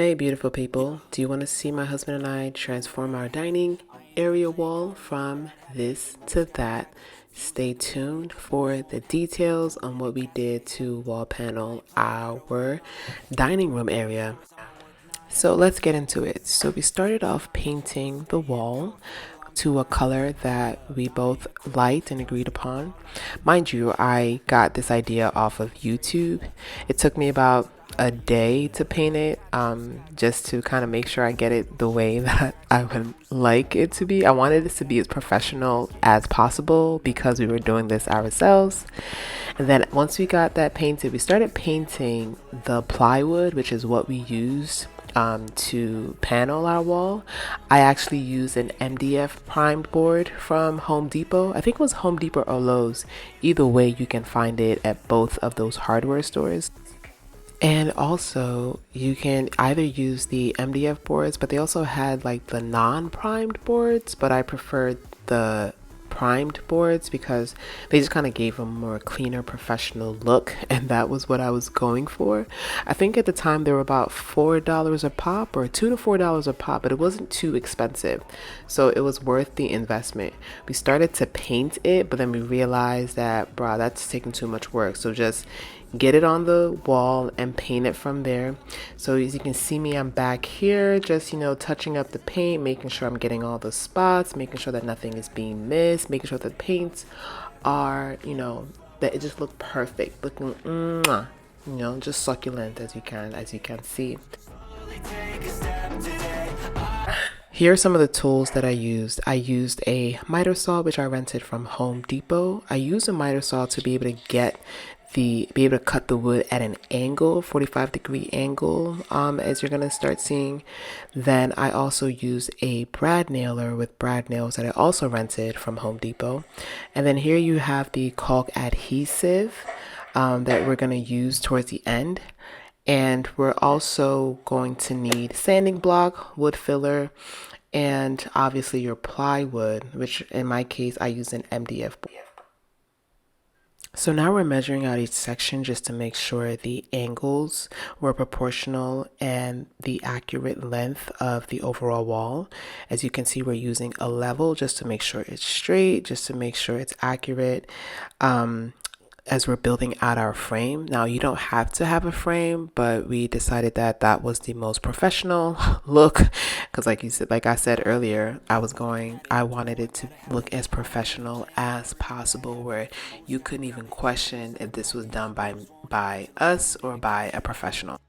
Hey beautiful people, do you want to see my husband and I transform our dining area wall from this to that? Stay tuned for the details on what we did to wall panel our dining room area. So let's get into it. So we started off painting the wall to a color that we both liked and agreed upon. Mind you, I got this idea off of YouTube. It took me about a day to paint it, just to kind of make sure I get it the way that I would like it to be. I wanted this to be as professional as possible because we were doing this ourselves. And then once we got that painted, we started painting the plywood, which is what we used to panel our wall. I actually used an MDF primed board from Home Depot. I think it was Home Depot or Lowe's. Either way, you can find it at both of those hardware stores. And also, you can either use the MDF boards, but they also had like the non-primed boards, but I preferred the primed boards because they just kind of gave a more cleaner professional look, and that was what I was going for. I think at the time they were about $4 a pop, or $2 to $4 a pop, but it wasn't too expensive, so it was worth the investment. We started to paint it, but then we realized that that's taking too much work, so just get it on the wall and paint it from there. So as you can see me, I'm back here just touching up the paint, making sure I'm getting all the spots, making sure that nothing is being missed, making sure the paints are that it just look perfect, looking just succulent as you can see. Here are some of the tools that I used. I used a Mitre Saw, which I rented from Home Depot. I used a Mitre Saw to be able to be able to cut the wood at an angle, 45-degree angle, as you're gonna start seeing. Then I also used a brad nailer with brad nails that I also rented from Home Depot. And then here you have the caulk adhesive that we're gonna use towards the end. And we're also going to need sanding block, wood filler, and obviously your plywood, which in my case I used an MDF board. So now we're measuring out each section just to make sure the angles were proportional and the accurate length of the overall wall. As you can see, we're using a level just to make sure it's straight, just to make sure it's accurate. As we're building out our frame. Now, you don't have to have a frame, but we decided that that was the most professional look because like I said earlier, I wanted it to look as professional as possible, where you couldn't even question if this was done by us or by a professional.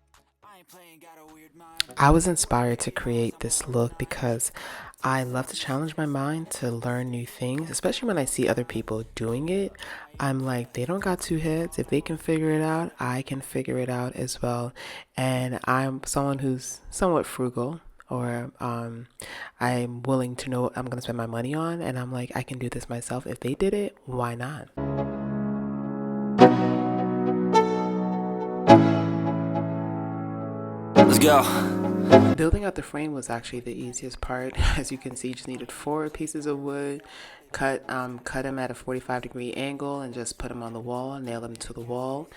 I was inspired to create this look because I love to challenge my mind to learn new things, especially when I see other people doing it. I'm like, they don't got two heads. If they can figure it out, I can figure it out as well. And I'm someone who's somewhat frugal, or I'm willing to know what I'm going to spend my money on. And I'm like, I can do this myself. If they did it, why not? Let's go. Building out the frame was actually the easiest part. As you can see, you just needed 4 pieces of wood, cut them at a 45-degree angle, and just put them on the wall, nail them to the wall,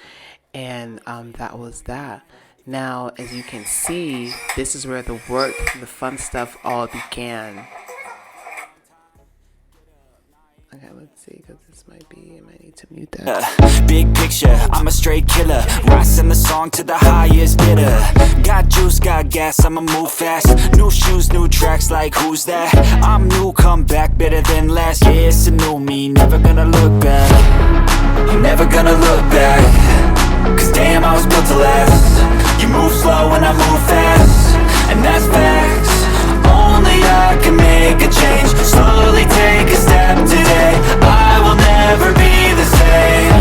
and that was that. Now, as you can see, this is where the fun stuff all began. Okay, let's see, because I might need to mute that. Big picture, I'm a straight killer. Rising the song to the highest bidder. Got juice, got gas, I'ma move fast. New shoes, new tracks, like who's that? I'm new, come back, better than last. Yeah, it's a new me, never gonna look back. I'm never gonna look back. Cause damn, I was built to last. You move slow and I move fast. And that's facts. Only I can make a change. Slowly take a step today. I will never be the same.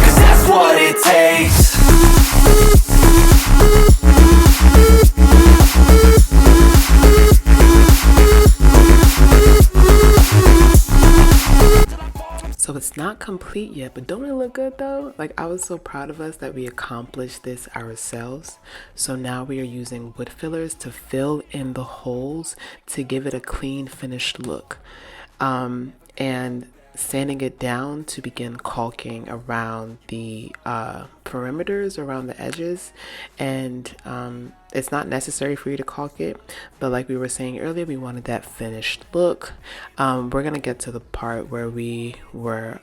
Cause that's what it takes. So it's not complete yet, but don't it look good though? Like, I was so proud of us that we accomplished this ourselves. So now we are using wood fillers to fill in the holes to give it a clean finished look. And sanding it down to begin caulking around the perimeters, around the edges. And it's not necessary for you to caulk it, but like we were saying earlier, we wanted that finished look. We're gonna get to the part where we were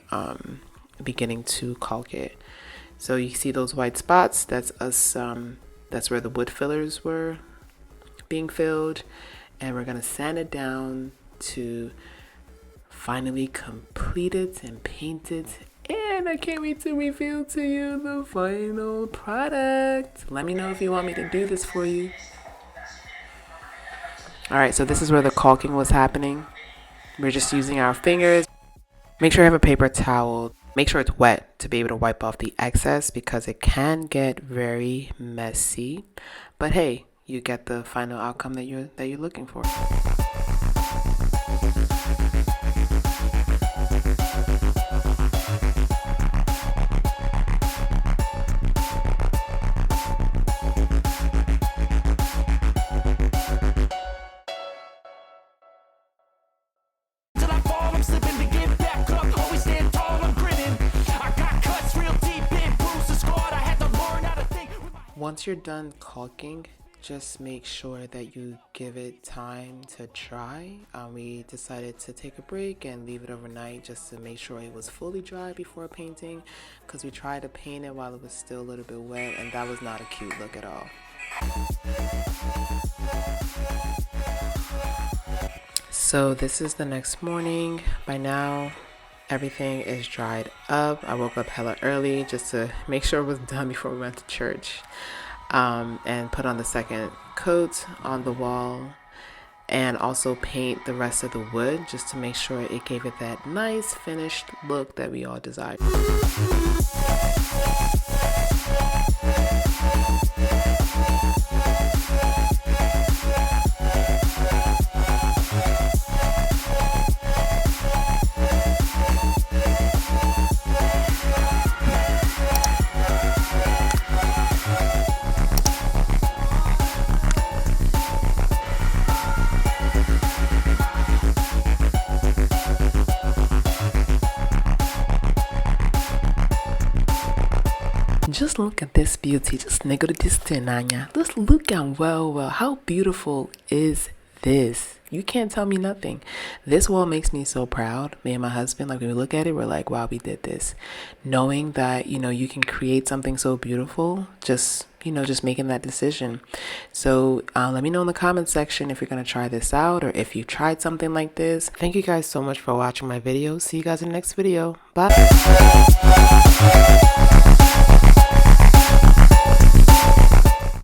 beginning to caulk it. So you see those white spots, that's us, that's where the wood fillers were being filled, and we're gonna sand it down to finally complete it and paint it. And I can't wait to reveal to you the final product. Let me know if you want me to do this for you. All right, so this is where the caulking was happening. We're just using our fingers. Make sure you have a paper towel. Make sure it's wet to be able to wipe off the excess, because it can get very messy. But hey, you get the final outcome that you're looking for. Once you're done caulking, just make sure that you give it time to dry. We decided to take a break and leave it overnight just to make sure it was fully dry before painting, because we tried to paint it while it was still a little bit wet, and that was not a cute look at all. So this is the next morning. By now, everything is dried up. I woke up hella early just to make sure it was done before we went to church, and put on the second coat on the wall, and also paint the rest of the wood just to make sure it gave it that nice finished look that we all desired. Just look at this beauty. Just nigga this tenanya. Just look at well. How beautiful is this? You can't tell me nothing. This wall makes me so proud. Me and my husband, like when we look at it, we're like, wow, we did this. Knowing that, you can create something so beautiful, just making that decision. So let me know in the comment section if you're going to try this out, or if you tried something like this. Thank you guys so much for watching my video. See you guys in the next video. Bye.